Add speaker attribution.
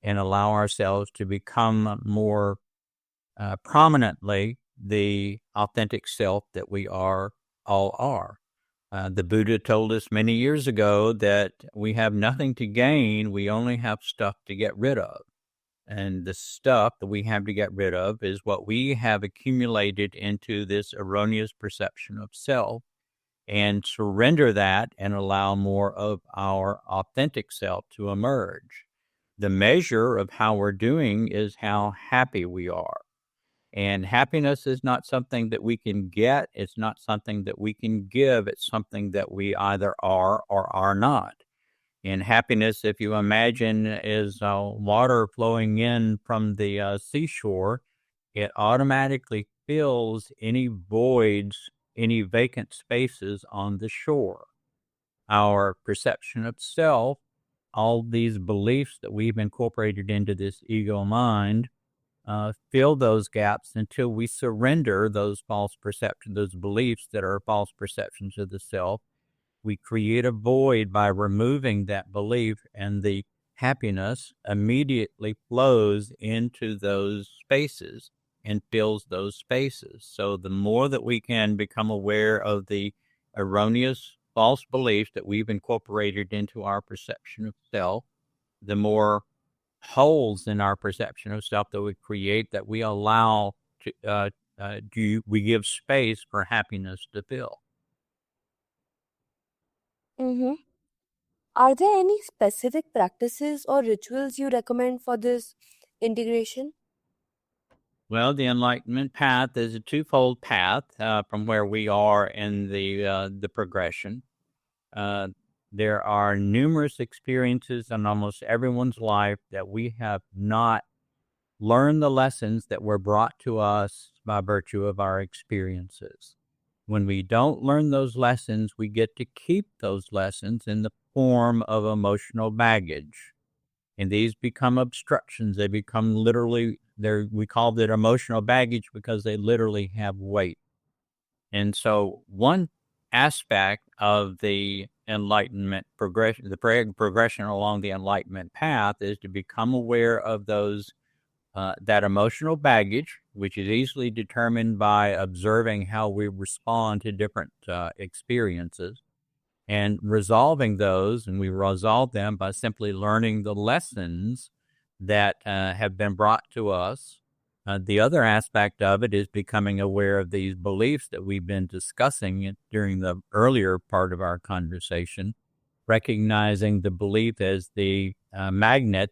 Speaker 1: and allow ourselves to become more prominently the authentic self that we all are. The Buddha told us many years ago that we have nothing to gain, we only have stuff to get rid of. And the stuff that we have to get rid of is what we have accumulated into this erroneous perception of self, and surrender that and allow more of our authentic self to emerge. The measure of how we're doing is how happy we are. And happiness is not something that we can get. It's not something that we can give. It's something that we either are or are not. And happiness, if you imagine, is water flowing in from the seashore. It automatically fills any voids, any vacant spaces on the shore. Our perception of self, all these beliefs that we've incorporated into this ego mind, fill those gaps until we surrender those false perceptions, those beliefs that are false perceptions of the self. We create a void by removing that belief, and the happiness immediately flows into those spaces and fills those spaces. So the more that we can become aware of the erroneous false beliefs that we've incorporated into our perception of self, the more holes in our perception of self that we create, that we allow to, we give space for happiness to fill.
Speaker 2: Mm-hmm. Are there any specific practices or rituals you recommend for this integration?
Speaker 1: Well, the enlightenment path is a twofold path from where we are in the progression. There are numerous experiences in almost everyone's life that we have not learned the lessons that were brought to us by virtue of our experiences. When we don't learn those lessons, we get to keep those lessons in the form of emotional baggage. And these become obstructions. They become literally, we call it emotional baggage because they literally have weight. And so one aspect of the enlightenment progression, the progression along the enlightenment path, is to become aware of those, that emotional baggage, which is easily determined by observing how we respond to different experiences, and resolving those. And we resolve them by simply learning the lessons that have been brought to us. The other aspect of it is becoming aware of these beliefs that we've been discussing during the earlier part of our conversation, recognizing the belief as the magnet